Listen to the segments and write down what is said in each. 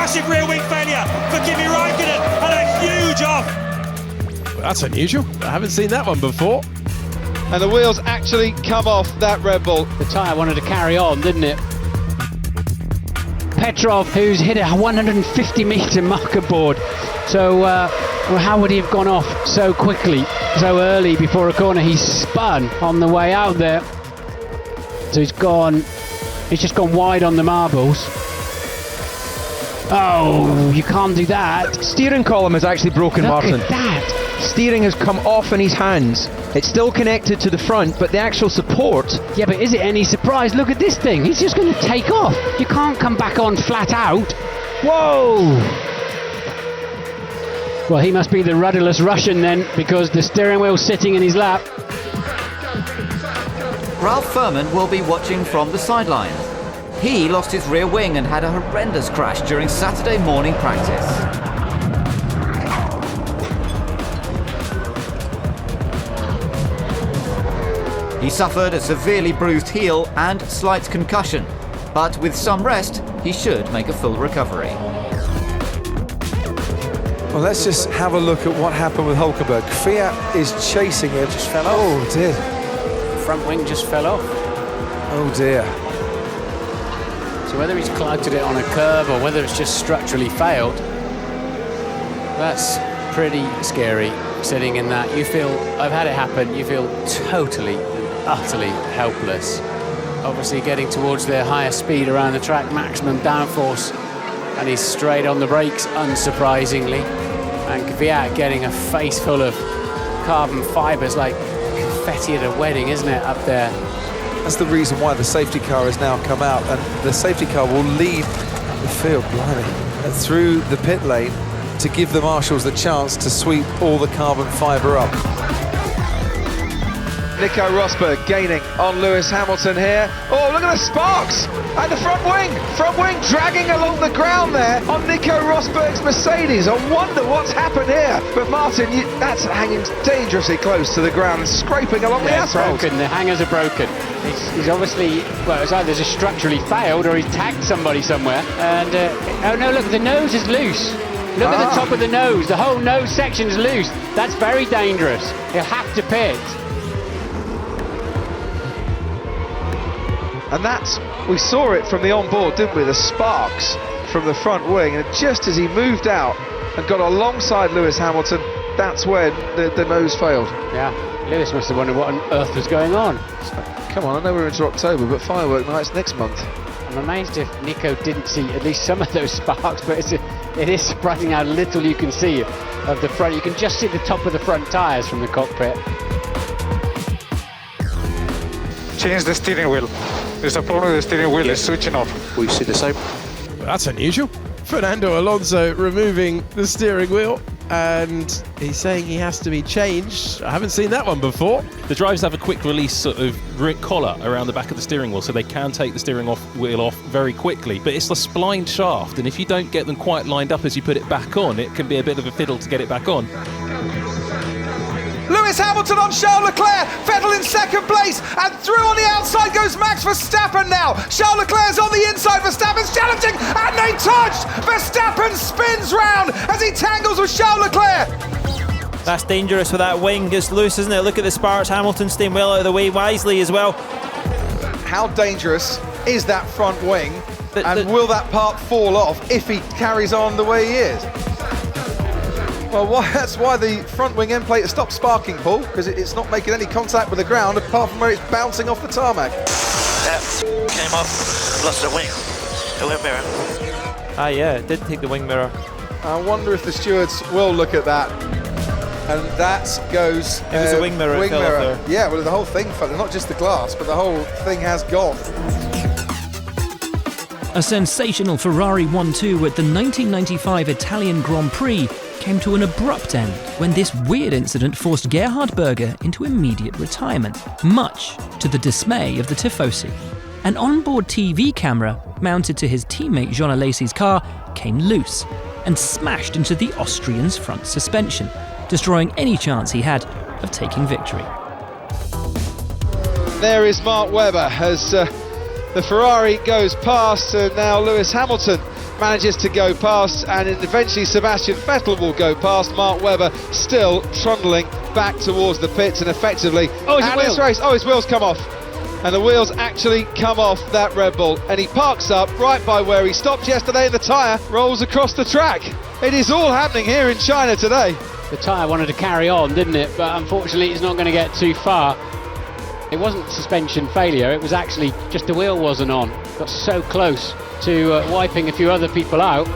massive rear wing failure for Kimi Räikkönen and a huge off. Well, that's unusual. I haven't seen that one before. And the wheels actually come off that Red Bull. The tyre wanted to carry on, didn't it? Petrov, who's hit a 150 metre marker board. So, well, how would he have gone off so quickly, so early before a corner? He spun on the way out there. So he's just gone wide on the marbles. Oh, you can't do that. Steering column is actually broken, Martin. Look at that. Steering has come off in his hands. It's still connected to the front, but the actual support... Yeah, but is it any surprise? Look at this thing. He's just going to take off. You can't come back on flat out. Whoa! Well, he must be the rudderless Russian then, because the steering wheel's sitting in his lap. Ralph Furman will be watching from the sidelines. He lost his rear wing and had a horrendous crash during Saturday morning practice. He suffered a severely bruised heel and slight concussion, but with some rest, he should make a full recovery. Well, let's just have a look at what happened with Hulkenberg. Fiat is chasing him. Just fell off. Oh dear. Front wing just fell off. Oh dear. So whether he's clouded it on a curve or whether it's just structurally failed, that's pretty scary. Sitting in that, you feel, I've had it happen, you feel totally, utterly helpless. Obviously getting towards the higher speed around the track, maximum downforce, and he's straight on the brakes, unsurprisingly. And Kvyat getting a face full of carbon fibres like confetti at a wedding, isn't it, up there? That's the reason why the safety car has now come out, and the safety car will lead the field, blimey, through the pit lane to give the marshals the chance to sweep all the carbon fibre up. Nico Rosberg gaining on Lewis Hamilton here. Oh, look at the sparks and the front wing. Front wing dragging along the ground there on Nico Rosberg's Mercedes. I wonder what's happened here. But Martin, that's hanging dangerously close to the ground, scraping along the asphalt. Broken. The hangers are broken. He's obviously, well, it's either just structurally failed or he's tagged somebody somewhere. And, oh no, look, the nose is loose. Look at the top of the nose. The whole nose section is loose. That's very dangerous. He'll have to pit. And that's, we saw it from the onboard, didn't we? The sparks from the front wing. And just as he moved out and got alongside Lewis Hamilton, that's when the nose failed. Yeah, Lewis must have wondered what on earth was going on. Come on, I know we're into October, but firework night's next month. I'm amazed if Nico didn't see at least some of those sparks, but it is surprising how little you can see of the front. You can just see the top of the front tyres from the cockpit. Change the steering wheel. There's a problem with the steering wheel, it's switching off. We see the same. Well, that's unusual. Fernando Alonso removing the steering wheel, and he's saying he has to be changed. I haven't seen that one before. The drivers have a quick release sort of collar around the back of the steering wheel, so they can take the steering wheel off very quickly. But it's the splined shaft, and if you don't get them quite lined up as you put it back on, it can be a bit of a fiddle to get it back on. Lewis Hamilton on Charles Leclerc, Vettel in second place, and through on the outside goes Max Verstappen now. Charles Leclerc's on the inside, Verstappen's challenging, and they touched! Verstappen spins round as he tangles with Charles Leclerc. That's dangerous with that wing, it's loose, isn't it? Look at the sparks, Hamilton staying well out of the way wisely as well. How dangerous is that front wing, and will that part fall off if he carries on the way he is? Well, that's why the front wing end plate has stopped sparking, Paul, because it's not making any contact with the ground apart from where it's bouncing off the tarmac. Yeah, came off, lost the wing mirror. Yeah, it did take the wing mirror. I wonder if the stewards will look at that. And that goes... It was a wing mirror. Wing fell mirror. off there. Yeah, well, the whole thing fell, not just the glass, but the whole thing has gone. A sensational Ferrari 1-2 at the 1995 Italian Grand Prix came to an abrupt end when this weird incident forced Gerhard Berger into immediate retirement, much to the dismay of the Tifosi. An onboard TV camera mounted to his teammate Jean Alesi's car came loose and smashed into the Austrian's front suspension, destroying any chance he had of taking victory. There is Mark Webber as the Ferrari goes past, and now Lewis Hamilton manages to go past, and eventually Sebastian Vettel will go past. Mark Webber still trundling back towards the pits, and effectively at this race, his wheels come off. And the wheels actually come off that Red Bull, and he parks up right by where he stopped yesterday, and the tyre rolls across the track. It is all happening here in China today. The tyre wanted to carry on, didn't it? But unfortunately it's not going to get too far. It wasn't suspension failure, it was actually just the wheel wasn't on. Got so close to wiping a few other people out.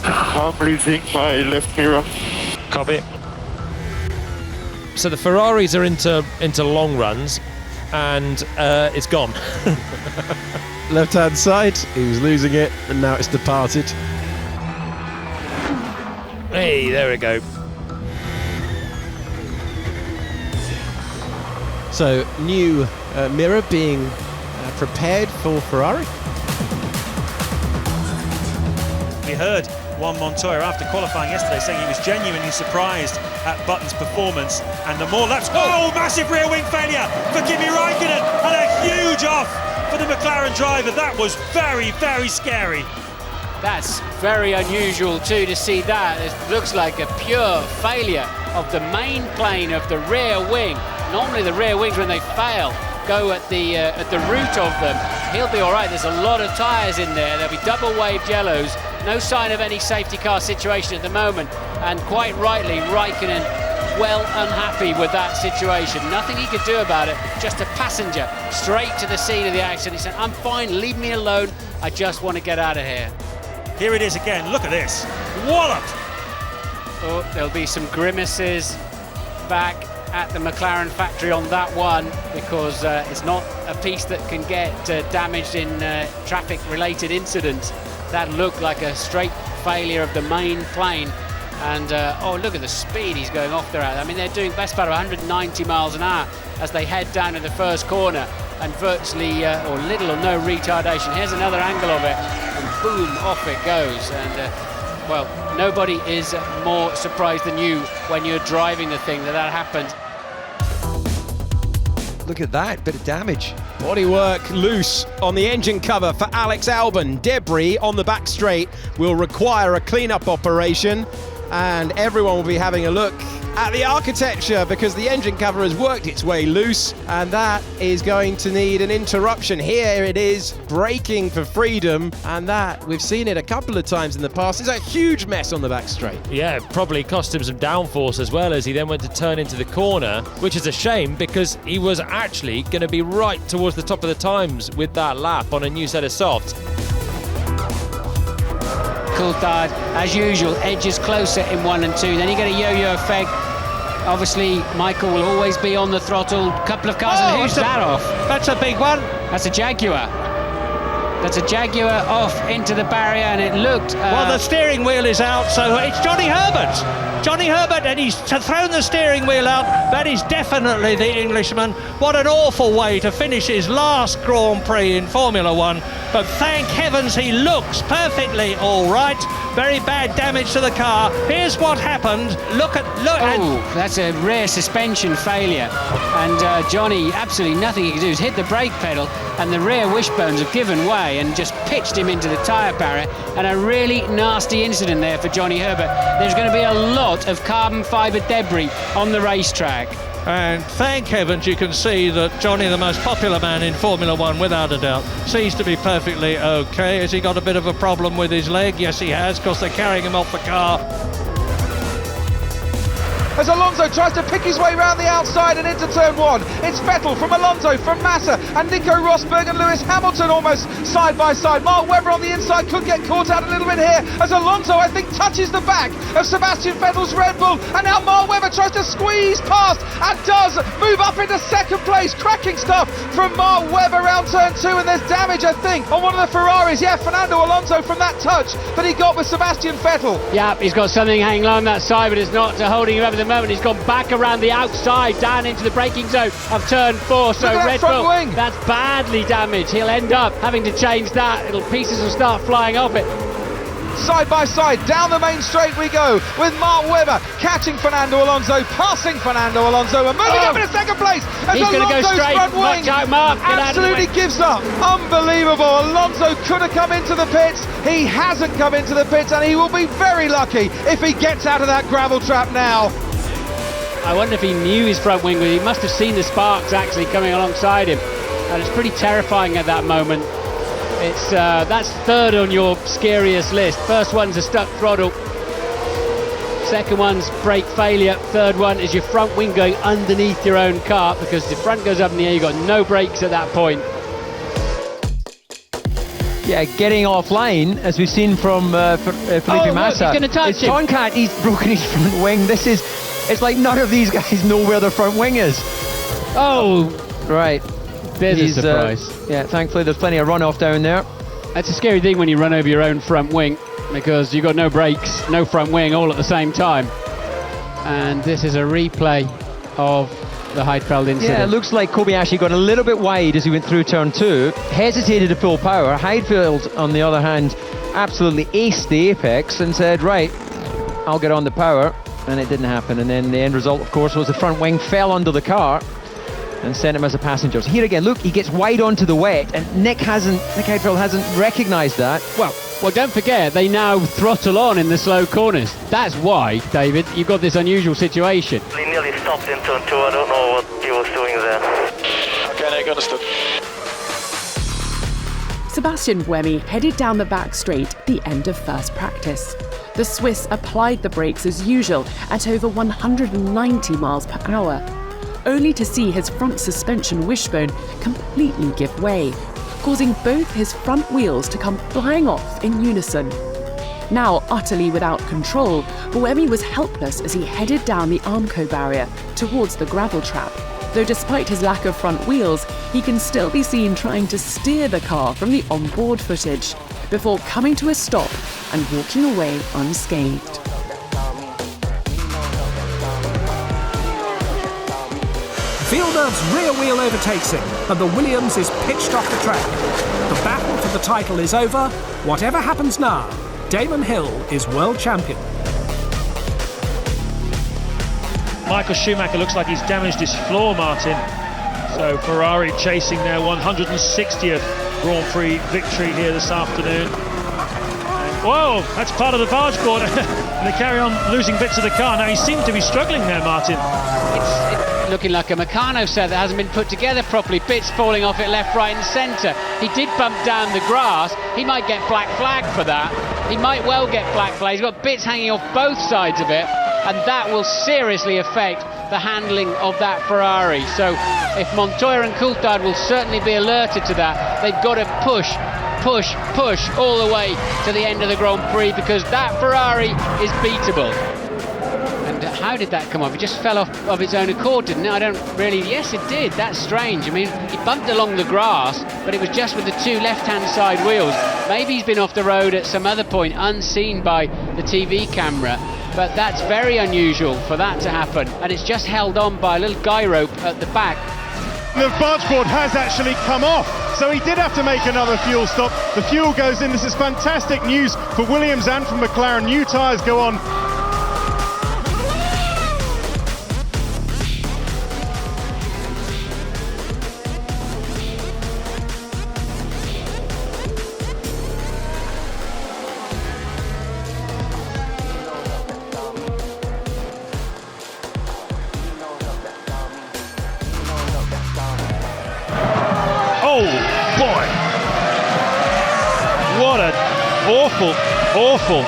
I'm losing my left mirror. Copy. So the Ferraris are into long runs, and it's gone. Left-hand side, he was losing it, and now it's departed. Hey, there we go. So, new mirror being prepared for Ferrari. We heard Juan Montoya after qualifying yesterday saying he was genuinely surprised at Button's performance, and the more laps. Oh, massive rear wing failure for Kimi Räikkönen, and a huge off for the McLaren driver. That was very, very scary. That's very unusual too to see that. It looks like a pure failure of the main plane of the rear wing. Normally the rear wings, when they fail, go at the root of them. He'll be all right. There's a lot of tyres in there. There'll be double waved yellows. No sign of any safety car situation at the moment, and quite rightly Räikkönen well unhappy with that situation. Nothing he could do about it, just a passenger straight to the scene of the accident. He said, I'm fine, leave me alone, I just want to get out of here. Here it is again, look at this, walloped. Oh, there'll be some grimaces back at the McLaren factory on that one, because it's not a piece that can get damaged in traffic related incidents. That looked like a straight failure of the main plane, and oh, look at the speed he's going off there at. I mean, they're doing best part of 190 miles an hour as they head down to the first corner, and virtually or little or no retardation. Here's another angle of it, and boom, off it goes. And well, nobody is more surprised than you when you're driving the thing that happened. Look at that, bit of damage. Bodywork loose on the engine cover for Alex Albon. Debris on the back straight will require a cleanup operation, and everyone will be having a look at the architecture because the engine cover has worked its way loose, and that is going to need an interruption. Here it is, braking for freedom, and that, we've seen it a couple of times in the past, is a huge mess on the back straight. Yeah, probably cost him some downforce as well, as he then went to turn into the corner, which is a shame because he was actually going to be right towards the top of the times with that lap on a new set of softs. Coulthard, as usual, edges closer in 1 and 2. Then you get a yo-yo effect. Obviously, Michael will always be on the throttle. Couple of cars, and who's that off? That's a big one. That's a Jaguar. That's a Jaguar off into the barrier, and it looked... well, the steering wheel is out, so it's Johnny Herbert. Johnny Herbert, and he's thrown the steering wheel out. That is definitely the Englishman. What an awful way to finish his last Grand Prix in Formula One. But thank heavens he looks perfectly all right. Very bad damage to the car. Here's what happened. Look. Oh, that's a rare suspension failure. And Johnny, absolutely nothing he can do is hit the brake pedal, and the rear wishbones have given way and just pitched him into the tyre barrier. And a really nasty incident there for Johnny Herbert. There's going to be a lot of carbon fibre debris on the racetrack. And thank heavens you can see that Johnny, the most popular man in Formula One, without a doubt, seems to be perfectly okay. Has he got a bit of a problem with his leg? Yes, he has, because they're carrying him off the car. As Alonso tries to pick his way round the outside and into turn 1. It's Vettel from Alonso, from Massa, and Nico Rosberg and Lewis Hamilton almost side by side. Mark Webber on the inside could get caught out a little bit here, as Alonso, I think, touches the back of Sebastian Vettel's Red Bull, and now Mark Webber tries to squeeze past and does move up into second place. Cracking stuff from Mark Webber around turn 2, and there's damage, I think, on one of the Ferraris. Yeah, Fernando Alonso from that touch that he got with Sebastian Vettel. Yeah, he's got something hanging along that side, but it's not holding him up at the moment. He's gone back around the outside, down into the braking zone of turn 4. So Red Bull, that's badly damaged. He'll end up having to change that. Pieces will start flying off it. side by side, down the main straight we go, with Mark Webber catching Fernando Alonso, passing Fernando Alonso, and moving up into second place as He's gonna go Alonso's straight. front wing Watch out, Mark. Get out of the absolutely way. gives up. Unbelievable. Alonso could have come into the pits. He hasn't come into the pits, and he will be very lucky if he gets out of that gravel trap now. I wonder if he knew his front wing, but he must have seen the sparks actually coming alongside him, and it's pretty terrifying at that moment. It's that's third on your scariest list. First one's a stuck throttle, second one's brake failure, third one is your front wing going underneath your own car, because the front goes up in the air, you've got no brakes at that point. Yeah, getting offline, as we've seen from Felipe Massa. He's going to touch him. Tonkat, he's broken his front wing. It's like none of these guys know where their front wing is. Oh, right. There's a surprise. Yeah, thankfully there's plenty of runoff down there. That's a scary thing when you run over your own front wing, because you've got no brakes, no front wing, all at the same time. And this is a replay of the Heidfeld incident. Yeah, it looks like Kobayashi got a little bit wide as he went through turn 2, hesitated to full power. Heidfeld, on the other hand, absolutely aced the apex and said, right, I'll get on the power, and it didn't happen. And then the end result, of course, was the front wing fell under the car and sent him as a passenger. So here again, look, he gets wide onto the wet, and Nick Heidfeld hasn't recognised that. Well, don't forget, they now throttle on in the slow corners. That's why, David, you've got this unusual situation. He nearly stopped in turn 2. I don't know what he was doing there. Okay, Nick, understood. Sebastian Buemi headed down the back straight at the end of first practice. The Swiss applied the brakes as usual at over 190 miles per hour, only to see his front suspension wishbone completely give way, causing both his front wheels to come flying off in unison. Now utterly without control, Buemi was helpless as he headed down the Armco barrier towards the gravel trap, though despite his lack of front wheels, he can still be seen trying to steer the car from the onboard footage, before coming to a stop and walking away unscathed. Villeneuve's rear wheel overtakes him, and the Williams is pitched off the track. The battle for the title is over. Whatever happens now, Damon Hill is world champion. Michael Schumacher looks like he's damaged his floor, Martin. So Ferrari chasing their 160th Grand Prix victory here this afternoon. And, whoa, that's part of the barge board. They carry on losing bits of the car. Now he seems to be struggling there, Martin. It's looking like a Meccano set that hasn't been put together properly. Bits falling off it left, right and centre. He did bump down the grass. He might get black flag for that. He might well get black flag. He's got bits hanging off both sides of it, and that will seriously affect the handling of that Ferrari. So if Montoya and Coulthard will certainly be alerted to that, they've got to push all the way to the end of the Grand Prix, because that Ferrari is beatable. And how did that come off? It just fell off of its own accord, didn't it? I don't really... Yes, it did. That's strange. I mean, he bumped along the grass, but it was just with the two left-hand side wheels. Maybe he's been off the road at some other point, unseen by the TV camera. But that's very unusual for that to happen. And it's just held on by a little guy rope at the back. The barge board has actually come off, so he did have to make another fuel stop. The fuel goes in. This is fantastic news for Williams and for McLaren. New tyres go on. Oh, boy. What an awful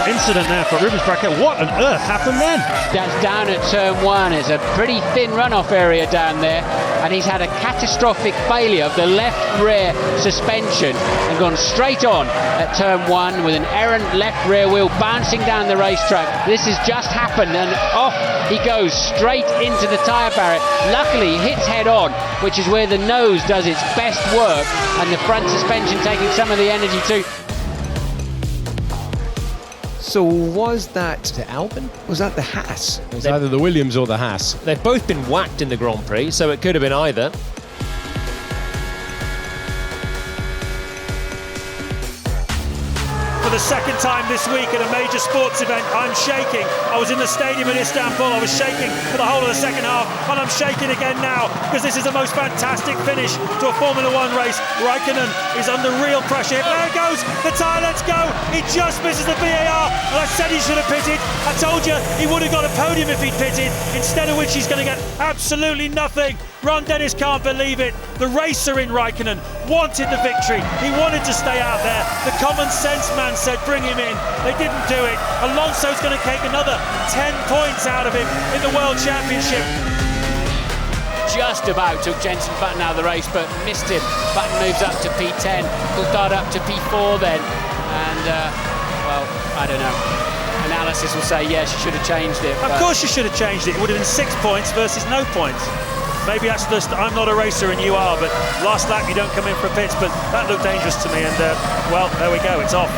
incident there for Rubens Barrichello. What on earth happened then? That's down at turn 1. It's a pretty thin runoff area down there, and he's had a catastrophic failure of the left rear suspension and gone straight on at turn 1 with an errant left rear wheel bouncing down the racetrack. This has just happened, and off he goes straight into the tyre barrier. Luckily, he hits head on, which is where the nose does its best work, and the front suspension taking some of the energy too. So was that to Albon? Was that the Haas? It was either the Williams or the Haas. They've both been whacked in the Grand Prix, so it could have been either. for the second time this week at a major sports event. I'm shaking. I was in the stadium in Istanbul. I was shaking for the whole of the second half, and I'm shaking again now because this is the most fantastic finish to a Formula One race. Raikkonen is under real pressure. There it goes. The tyre lets go. He just misses the VAR, and I said he should have pitted. I told you he would have got a podium if he'd pitted, instead of which he's going to get absolutely nothing. Ron Dennis can't believe it. The racer in Raikkonen wanted the victory. He wanted to stay out there. The common sense man said bring him in. They didn't do it. Alonso's going to take another 10 points out of him in the World Championship. Just about took Jenson Button out of the race, but missed him. Button moves up to P10, Coulthard up to P4 then, and well, I don't know. Analysis will say yes, you should have changed it. Of course you should have changed it. It would have been 6 points versus no points. Maybe that's just I'm not a racer and you are, but last lap you don't come in for a pits, but that looked dangerous to me, and well, there we go, it's off.